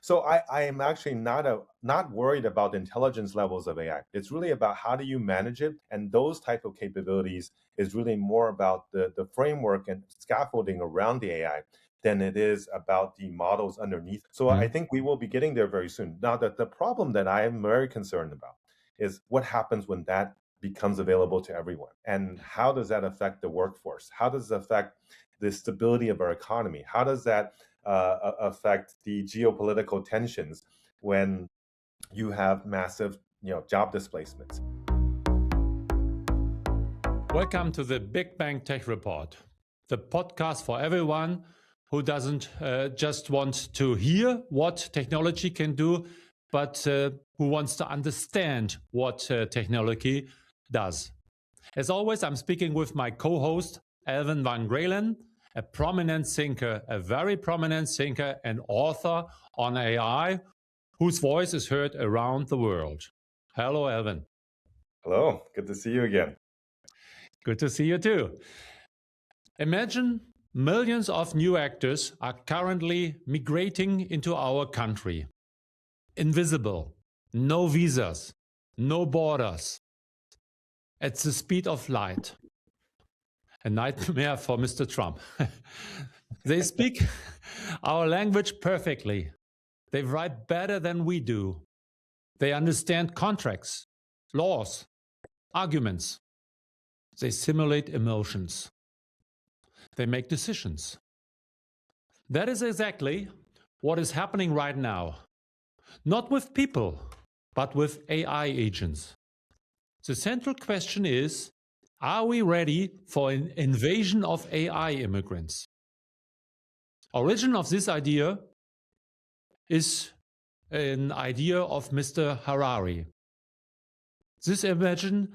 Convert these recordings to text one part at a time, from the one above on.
So I am actually not worried about the intelligence levels of AI. It's really about how do you manage it, and those type of capabilities is really more about the framework and scaffolding around the AI than it is about the models underneath. So I think we will be getting there very soon. Now, the problem that I am very concerned about is what happens when that becomes available to everyone, and how does that affect the workforce? How does it affect the stability of our economy? How does that affect the geopolitical tensions when you have massive, job displacements? Welcome to the Big Bang Tech Report, the podcast for everyone who doesn't just want to hear what technology can do, but who wants to understand what technology does. As always, I'm speaking with my co-host, Alvin Van Graylin, a prominent thinker, a very prominent thinker and author on AI, whose voice is heard around the world. Hello, Alvin. Hello, good to see you again. Good to see you too. Imagine millions of new actors are currently migrating into our country. Invisible, no visas, no borders, at the speed of light. A nightmare for Mr. Trump. They speak our language perfectly. They write better than we do. They understand contracts, laws, arguments. They simulate emotions. They make decisions. That is exactly what is happening right now. Not with people, but with AI agents. The central question is, are we ready for an invasion of AI immigrants? Origin of this idea is an idea of Mr. Harari. This imagine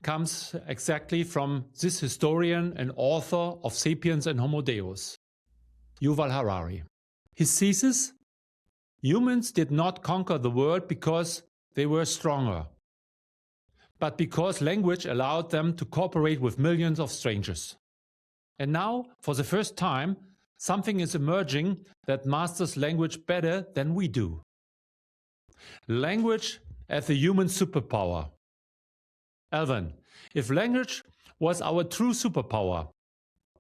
comes exactly from this historian and author of Sapiens and Homo Deus, Yuval Harari. His thesis: humans did not conquer the world because they were stronger, but because language allowed them to cooperate with millions of strangers. And now, for the first time, something is emerging that masters language better than we do. Language as the human superpower. Alvin, if language was our true superpower,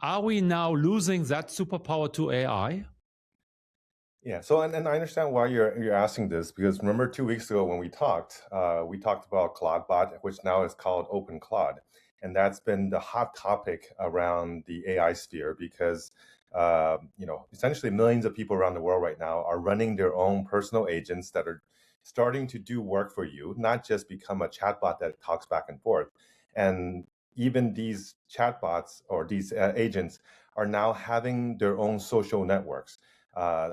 are we now losing that superpower to AI? Yeah, so and I understand why you're asking this, because remember 2 weeks ago when we talked about Claudebot, which now is called Open Claude, and that's been the hot topic around the AI sphere because essentially millions of people around the world right now are running their own personal agents that are starting to do work for you, not just become a chatbot that talks back and forth. And even these chatbots or these agents are now having their own social networks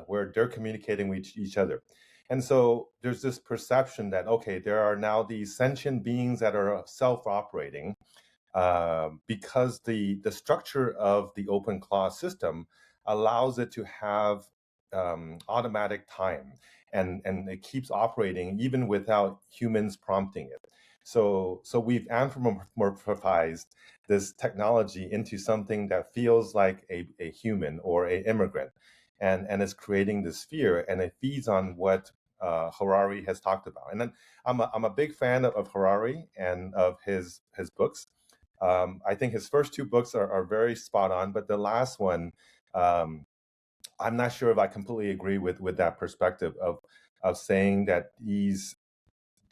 where they're communicating with each other. And so there's this perception that, okay, there are now these sentient beings that are self-operating because the structure of the open Claude system allows it to have automatic time, and it keeps operating even without humans prompting it. So we've anthropomorphized this technology into something that feels like a human or a immigrant, and is creating this fear, and it feeds on what Harari has talked about. And then I'm a big fan of Harari and of his books. I think his first two books are very spot on, but the last one, I'm not sure if I completely agree with that perspective of saying that these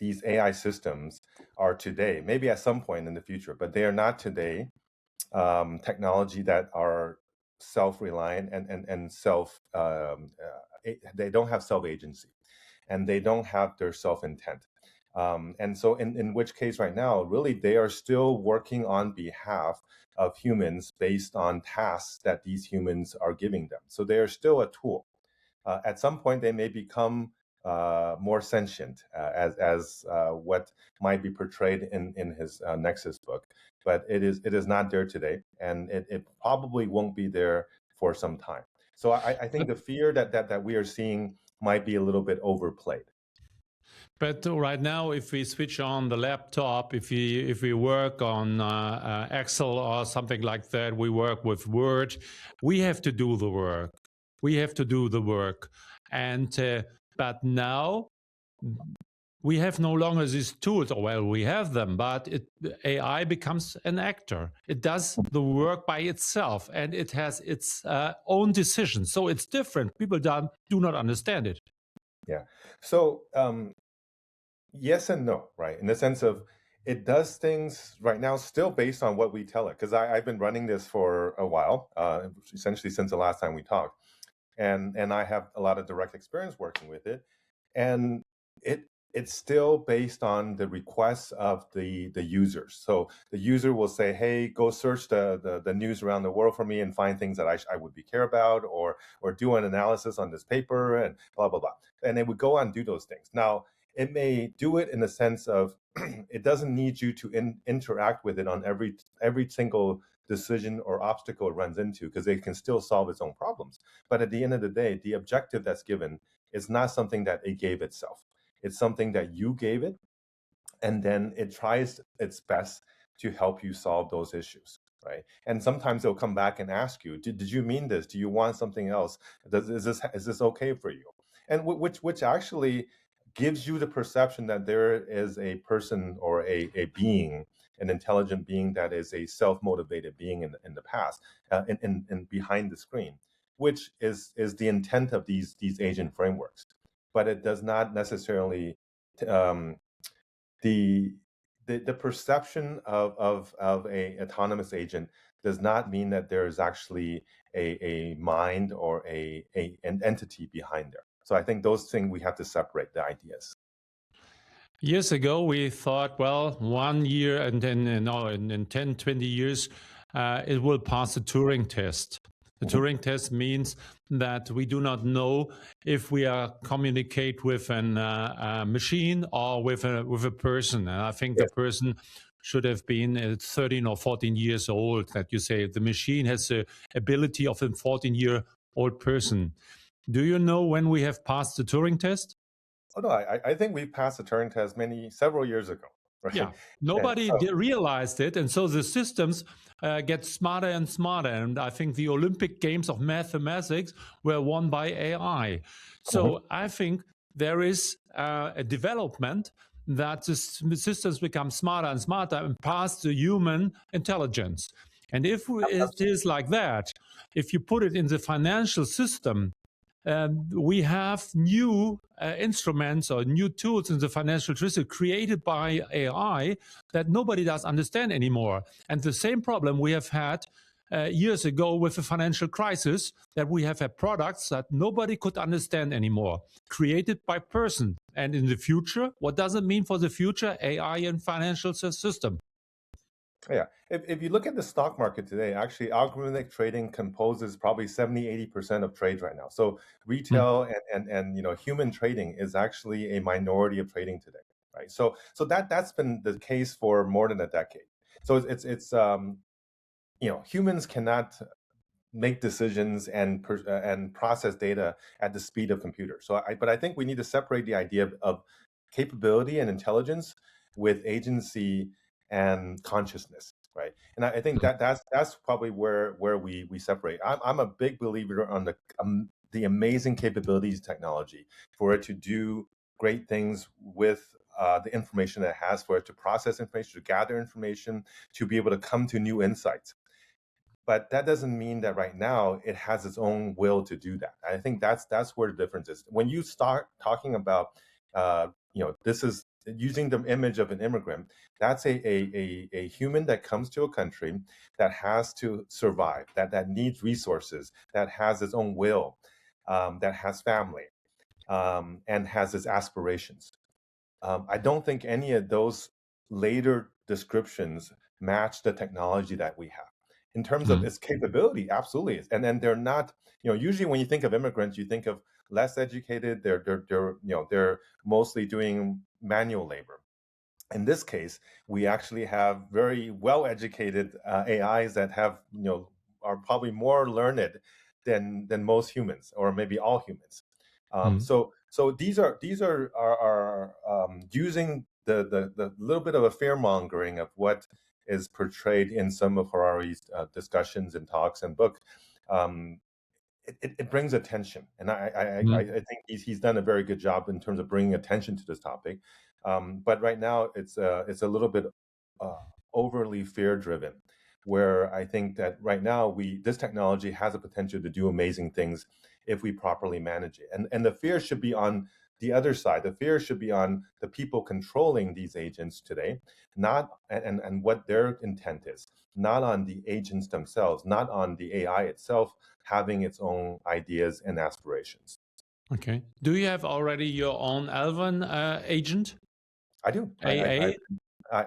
AI systems are today, maybe at some point in the future, but they are not today technology that are self-reliant and they don't have self-agency, and they don't have their self-intent. And so in which case right now, really, they are still working on behalf of humans based on tasks that these humans are giving them. So they are still a tool. At some point, they may become more sentient, as what might be portrayed in his Nexus book. But it is not there today, and it probably won't be there for some time. So I think the fear that we are seeing might be a little bit overplayed. But right now, if we switch on the laptop, if we work on Excel or something like that, we work with Word, we have to do the work. We have to do the work. And But now we have no longer these tools, or well, we have them, but AI becomes an actor. It does the work by itself, and it has its own decisions. So it's different. People do not understand it. Yeah. So yes and no, right? In the sense of it does things right now still based on what we tell it. Because I've been running this for a while, essentially since the last time we talked, and I have a lot of direct experience working with it, and it's still based on the requests of the users. So the user will say, "Hey, go search the news around the world for me and find things that I would be care about, or do an analysis on this paper and blah blah blah." And they would go on and do those things. Now it may do it in the sense of it doesn't need you to interact with it on every single decision or obstacle it runs into, because it can still solve its own problems. But at the end of the day, the objective that's given is not something that it gave itself. It's something that you gave it, and then it tries its best to help you solve those issues, right? And sometimes they'll come back and ask you, did you mean this? Do you want something else? Is this okay for you? And which actually gives you the perception that there is a person or a being, an intelligent being that is a self-motivated being in the past, in behind the screen, which is the intent of these agent frameworks. But it does not necessarily um, the perception of a autonomous agent does not mean that there is actually a mind or an entity behind there. So I think those things we have to separate the ideas. Years ago, we thought, well, 1 year and then in 10, 20 years, it will pass the Turing test. The Turing test means that we do not know if we are communicate with a machine or with a person. And I think the person should have been 13 or 14 years old, that you say the machine has the ability of a 14-year-old person. Do you know when we have passed the Turing test? Oh no, I think we passed the Turing test several years ago, right? Yeah, nobody realized it, and so the systems get smarter and smarter. And I think the Olympic Games of mathematics were won by AI. So I think there is a development that the systems become smarter and smarter and pass the human intelligence. And if it is like that, if you put it in the financial system, we have new instruments or new tools in the financial system created by AI that nobody does understand anymore. And the same problem we have had years ago with the financial crisis, that we have had products that nobody could understand anymore, created by person. And in the future, what does it mean for the future? AI and financial system. Yeah, if you look at the stock market today, actually algorithmic trading composes probably 70-80% of trades right now. So retail and human trading is actually a minority of trading today, right? So that's been the case for more than a decade. So it's humans cannot make decisions and process data at the speed of computers. But I think we need to separate the idea of capability and intelligence with agency and consciousness, right? And I think that's probably where we separate. I'm a big believer on the amazing capabilities of technology for it to do great things with the information that it has, for it to process information, to gather information, to be able to come to new insights. But that doesn't mean that right now it has its own will to do that. I think that's where the difference is. When you start talking about, this is using the image of an immigrant. That's a human that comes to a country that has to survive, that needs resources, that has its own will, that has family, and has its aspirations. I don't think any of those later descriptions match the technology that we have. In terms of its capability, absolutely. And then they're not, usually when you think of immigrants, you think of less educated, they're mostly doing manual labor. In this case, we actually have very well-educated AIs that have, are probably more learned than most humans, or maybe all humans. So these are using the little bit of a fear mongering of what is portrayed in some of Harari's discussions and talks and book, it brings attention, and Mm. I think he's done a very good job in terms of bringing attention to this topic. But right now, it's a little bit uh, overly fear driven, where I think that right now this technology has a potential to do amazing things if we properly manage it, and the fear should be on the other side. The fear should be on the people controlling these agents today, not and what their intent is, not on the agents themselves, not on the AI itself having its own ideas and aspirations. Okay. Do you have already your own Alvin agent? I do. AA?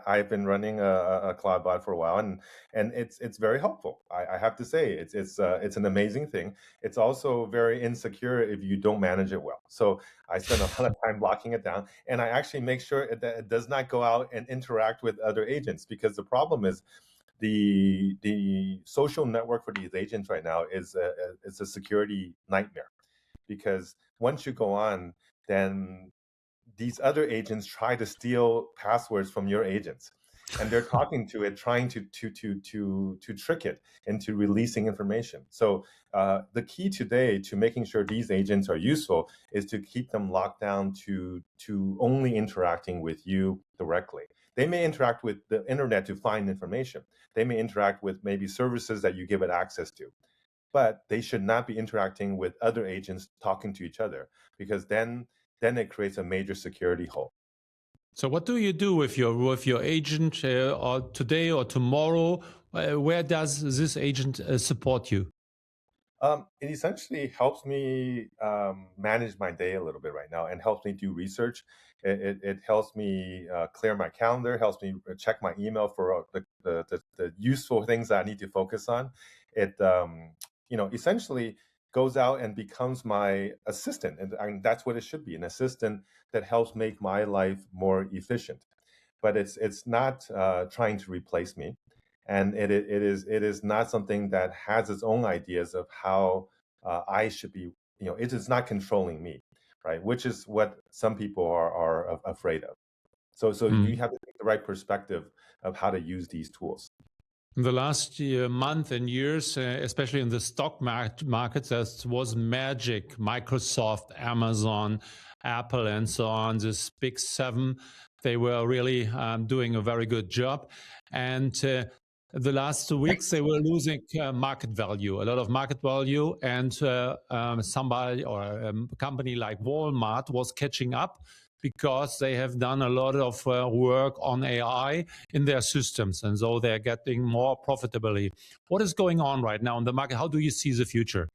I've been running a cloud bot for a while, and it's very helpful. I have to say it's an amazing thing. It's also very insecure if you don't manage it well. So I spend a lot of time locking it down, and I actually make sure that it does not go out and interact with other agents, because the problem is the social network for these agents right now is a security nightmare, because once you go on, then these other agents try to steal passwords from your agents, and they're talking to it, trying to trick it into releasing information. So the key today to making sure these agents are useful is to keep them locked down to only interacting with you directly. They may interact with the internet to find information. They may interact with maybe services that you give it access to, but they should not be interacting with other agents talking to each other, because then it creates a major security hole. So what do you do with your agent or today or tomorrow? Where does this agent support you? It essentially helps me manage my day a little bit right now, and helps me do research. It helps me clear my calendar, helps me check my email for the useful things that I need to focus on. It essentially goes out and becomes my assistant, and that's what it should be, an assistant that helps make my life more efficient. But it's not trying to replace me, and it is not something that has its own ideas of how I should be. It is not controlling me, right? Which is what some people are afraid of. So you Mm. have to take the right perspective of how to use these tools. In the last month and years, especially in the stock markets, there was magic. Microsoft, Amazon, Apple, and so on, this big seven, they were really doing a very good job. And the last 2 weeks, they were losing market value, a lot of market value. And somebody or a company like Walmart was catching up because they have done a lot of work on AI in their systems, and so they're getting more profitably. What is going on right now in the market? How do you see the future?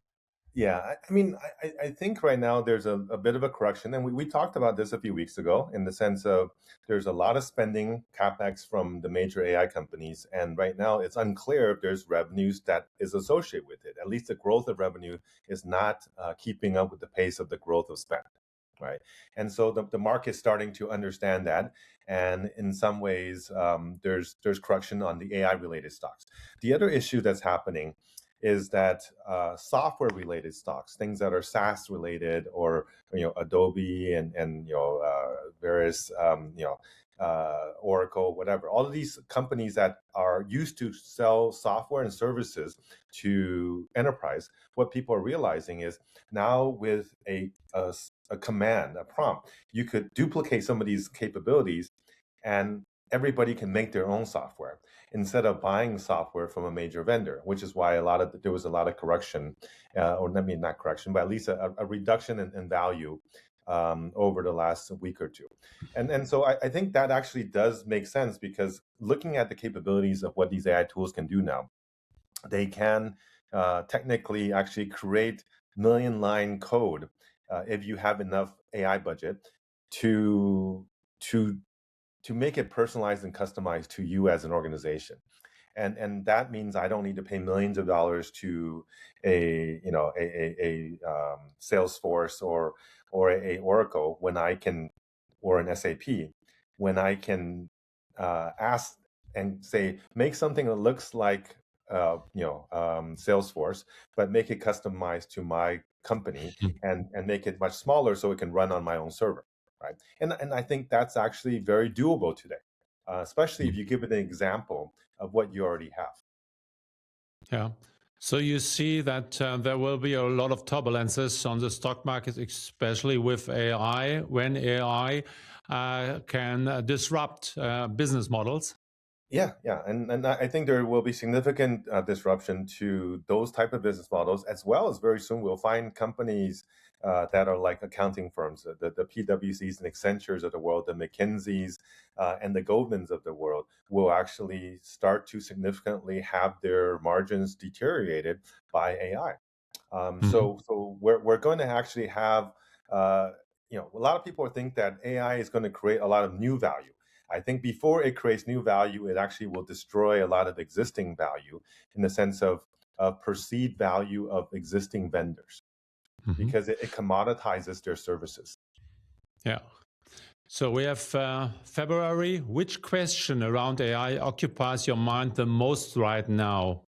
Yeah, I mean, I think right now there's a bit of a correction, and we talked about this a few weeks ago, in the sense of there's a lot of spending capex from the major AI companies, and right now it's unclear if there's revenues that is associated with it. At least the growth of revenue is not keeping up with the pace of the growth of spend, right? And so the market's starting to understand that, and in some ways, there's correction on the AI related stocks. The other issue that's happening is that software related stocks, things that are SaaS related, or Adobe and various Oracle, whatever, all of these companies that are used to sell software and services to enterprise, what people are realizing is now with a command, a prompt, you could duplicate some of these capabilities, and everybody can make their own software instead of buying software from a major vendor, which is why there was a lot of correction, or I mean not correction, but at least a reduction in value over the last week or two. And so I think that actually does make sense, because looking at the capabilities of what these AI tools can do now, they can technically actually create million line code if you have enough AI budget to to to make it personalized and customized to you as an organization. And that means I don't need to pay millions of dollars to a Salesforce or a Oracle, when I can, or an SAP, when I can ask and say, make something that looks like Salesforce, but make it customized to my company, and make it much smaller so it can run on my own server, right? And I think that's actually very doable today, especially if you give it an example of what you already have. Yeah. So you see that there will be a lot of turbulences on the stock market, especially with AI, when AI can disrupt business models. Yeah, yeah, and I think there will be significant disruption to those type of business models, as well as very soon we'll find companies that are like accounting firms, the PwCs and Accentures of the world, the McKinseys and the Goldmans of the world will actually start to significantly have their margins deteriorated by AI. Mhm. So we're going to actually have, uh, a lot of people think that AI is going to create a lot of new value. I think before it creates new value, it actually will destroy a lot of existing value in the sense of perceived value of existing vendors Mhm. because it commoditizes their services. Yeah. So we have February. Which question around AI occupies your mind the most right now?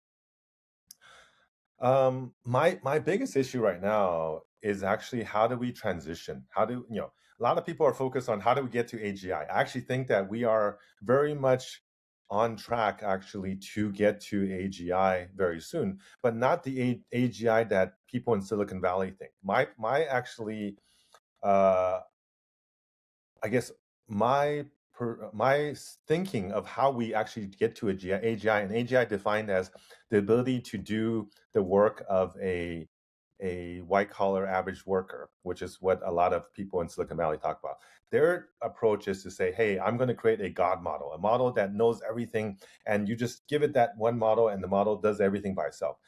My biggest issue right now is actually how do we transition? How do a lot of people are focused on how do we get to AGI. I actually think that we are very much on track actually to get to AGI very soon, but not the AGI that people in Silicon Valley think. My actually uh I guess my thinking of how we actually get to AGI, and AGI defined as the ability to do the work of a white collar average worker, which is what a lot of people in Silicon Valley talk about. Their approach is to say, hey, I'm going to create a God model, a model that knows everything, and you just give it that one model, and the model does everything by itself.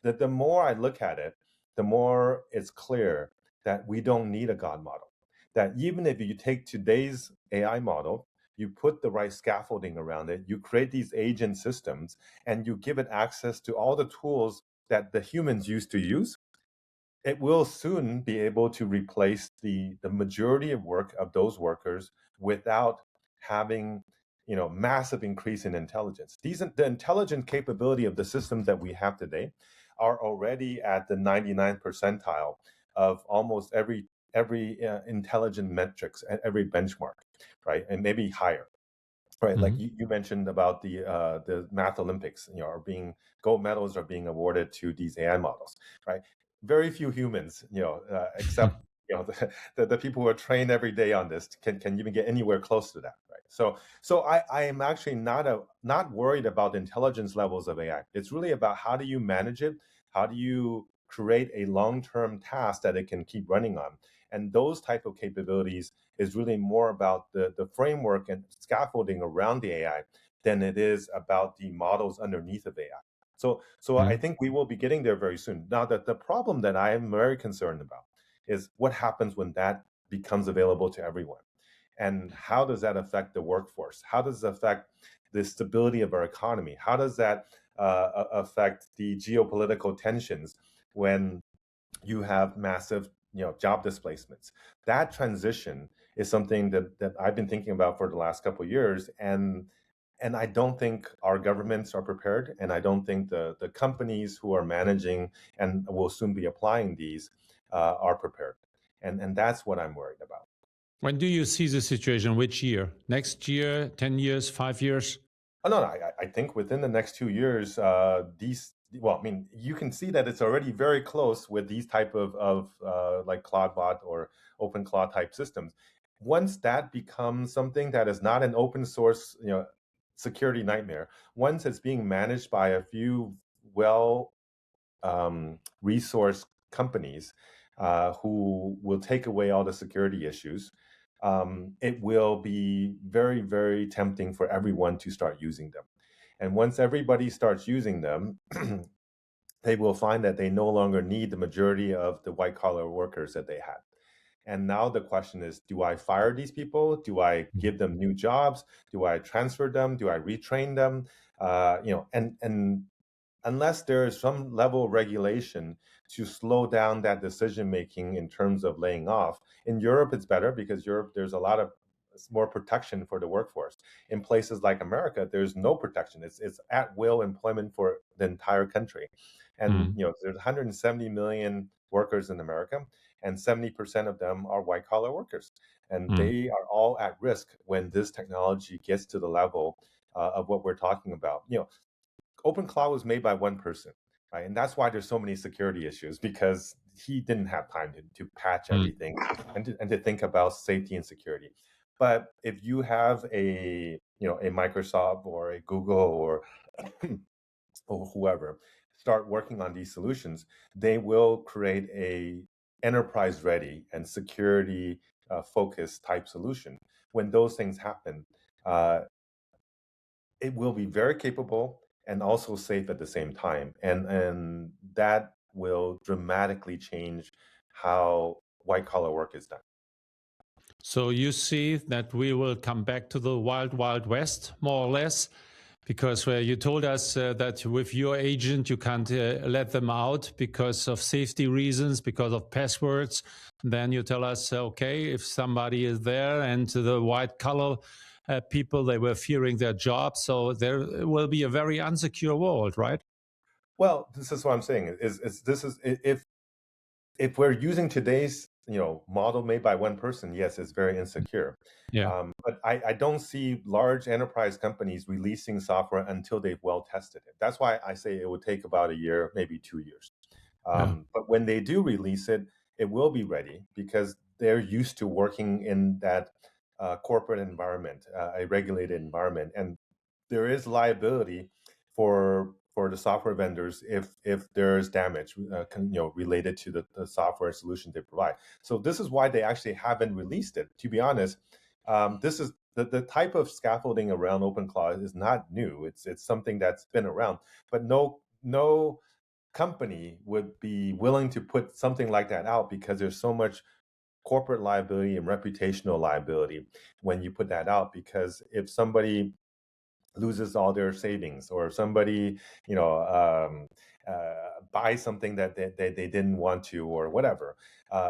The more I look at it, the more it's clear that we don't need a God model. That even if you take today's AI model, you put the right scaffolding around it, you create these agent systems, and you give it access to all the tools that the humans used to use, it will soon be able to replace the majority of work of those workers without having massive increase in intelligence. The intelligent capability of the systems that we have today are already at the 99 percentile of almost every intelligent metrics and every benchmark, right, and maybe higher. Right, like Mhm. you mentioned about the math Olympics, are being gold medals are being awarded to these AI models, right? Very few humans, except the people who are trained every day on this can even get anywhere close to that, right? So I am actually not worried about the intelligence levels of AI. It's really about how do you manage it, how do you create a long-term task that it can keep running on, and those type of capabilities is really more about the framework and scaffolding around the AI than it is about the models underneath of AI. So I Mhm. think we will be getting there very soon. Now, the problem that I am very concerned about is what happens when that becomes available to everyone. And how does that affect the workforce? How does it affect the stability of our economy? How does that affect the geopolitical tensions when you have massive job displacements? That transition is something that I've been thinking about for the last couple of years, and I don't think our governments are prepared, and I don't think the companies who are managing and will soon be applying these are prepared, and that's what I'm worried about. When do you see the situation? Which year? Next year, 10 years, 5 years? Oh, no, I think within the next 2 years, well, I mean, you can see that it's already very close with these type of like CloudBot or OpenClaw type systems. Once that becomes something that is not an open source, security nightmare, once it's being managed by a few well resource companies who will take away all the security issues, it will be very, very tempting for everyone to start using them. And once everybody starts using them, they will find that they no longer need the majority of the white collar workers that they had. And now the question is, do I fire these people? Do I give them new jobs? Do I transfer them? Do I retrain them? And unless there is some level of regulation to slow down that decision making in terms of laying off. In Europe, it's better because Europe there's a lot of more protection for the workforce. In places like America, there's no protection. It's at will employment for the entire country, and Mhm. there's 170 million workers in America, and 70% of them are white collar workers, and Mhm. they are all at risk when this technology gets to the level of what we're talking about. Open Cloud was made by one person. right? And that's why there's so many security issues, because he didn't have time to patch Mm. everything and to think about safety and security. But if you have a Microsoft or a Google or or whoever start working on these solutions, they will create a enterprise ready and security focused type solution. When those things happen, uh, it will be very capable and also safe at the same time, and that will dramatically change how white collar work is done. So you see that we will come back to the wild, wild west, more or less, because you told us that with your agent you can't let them out because of safety reasons, because of passwords. Then you tell us, okay, if somebody is there and the white collar people, they were fearing their jobs, so there will be a very unsecure world, right? Well, this is what I'm saying. If we're using today's model made by one person, yes, it's very insecure. Yeah. But I don't see large enterprise companies releasing software until they've well tested it. That's why I say it would take about a year, maybe 2 years. Yeah. But when they do release it, it will be ready because they're used to working in that corporate environment, a regulated environment, and there is liability for the software vendors if there is damage related to the software solution they provide. So this is why they actually haven't released it. To be honest, this is the type of scaffolding around OpenClaw is not new. It's something that's been around, but no company would be willing to put something like that out because there's so much corporate liability and reputational liability when you put that out. Because if somebody loses all their savings, or somebody buys something that they didn't want to, or whatever,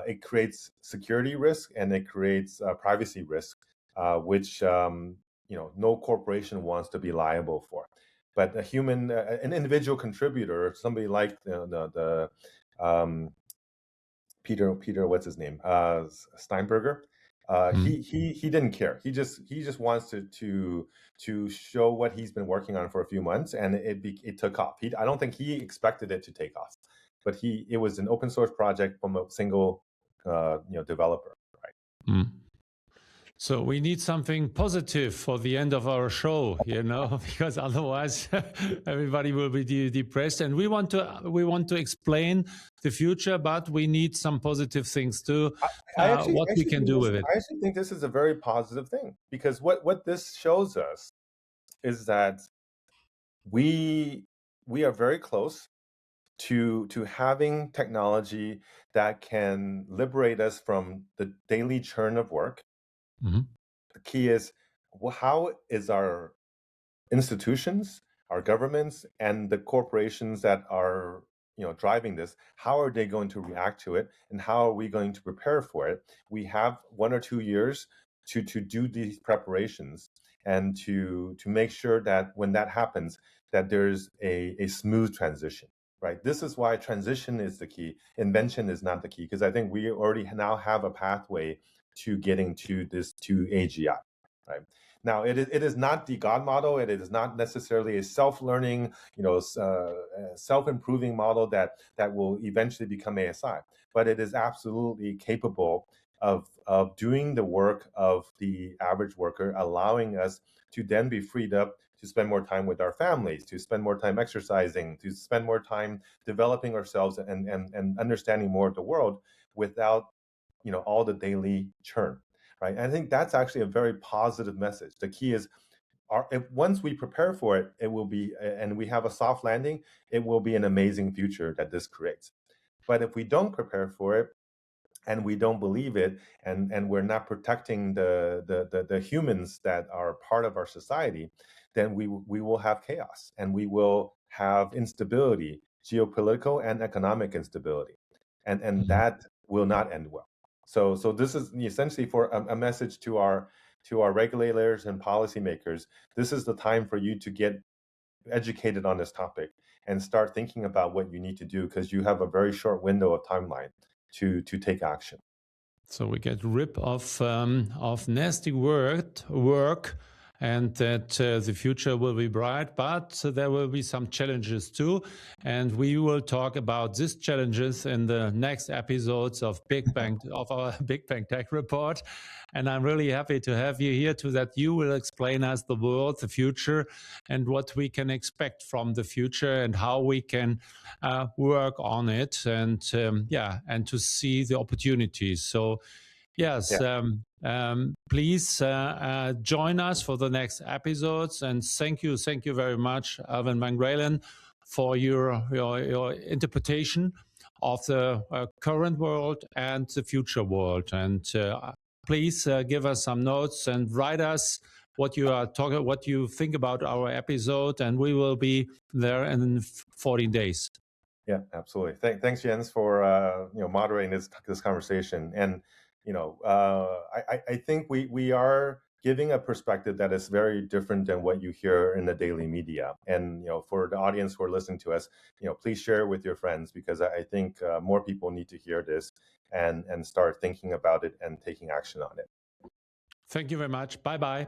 it creates security risk and it creates privacy risk, which no corporation wants to be liable for. But an individual contributor, somebody like the Peter, what's his name, Steinberger, he didn't care. He just wants to show what he's been working on for a few months, and it took off. I don't think he expected it to take off, but it was an open source project from a single developer, right? Mm. So we need something positive for the end of our show, because otherwise everybody will be depressed. And we want to explain the future, but we need some positive things too. What we can do with it. I actually think this is a very positive thing, because what this shows us is that we are very close to having technology that can liberate us from the daily churn of work. Mm-hmm. The key is, how is our institutions, our governments, and the corporations that are driving this, how are they going to react to it, and how are we going to prepare for it? We have 1 or 2 years to do these preparations and to make sure that when that happens, that there's a smooth transition. Right. This is why transition is the key. Invention is not the key, because I think we already now have a pathway to getting to AGI. Right. Now, it is not the God model. It is not necessarily a self-learning, self-improving model that will eventually become ASI. But it is absolutely capable of doing the work of the average worker, allowing us to then be freed up to spend more time with our families, to spend more time exercising, to spend more time developing ourselves and understanding more of the world without all the daily churn. Right? And I think that's actually a very positive message. The key is, once we prepare for it, it will be, and we have a soft landing, it will be an amazing future that this creates. But if we don't prepare for it, and we don't believe it, and we're not protecting the humans that are part of our society, then we will have chaos, and we will have instability, geopolitical and economic instability, and that will not end well. So this is essentially for a message to our regulators and policymakers. This is the time for you to get educated on this topic and start thinking about what you need to do, because you have a very short window of timeline to take action. So we get rid of nasty work and that the future will be bright, but there will be some challenges too. And we will talk about these challenges in the next episodes of our Big Bang Tech Report. And I'm really happy to have you here so that you will explain us the world, the future, and what we can expect from the future and how we can work on it, and and to see the opportunities. So yes, please join us for the next episodes, and thank you very much, Alvin Van Graylin, for your interpretation of the current world and the future world. And please give us some notes and write us what you think about our episode, and we will be there in 14 days. Yeah, absolutely. Thanks, Jens, for moderating this conversation. And I think we are giving a perspective that is very different than what you hear in the daily media. And for the audience who are listening to us, please share it with your friends, because I think more people need to hear this and start thinking about it and taking action on it. Thank you very much. Bye bye.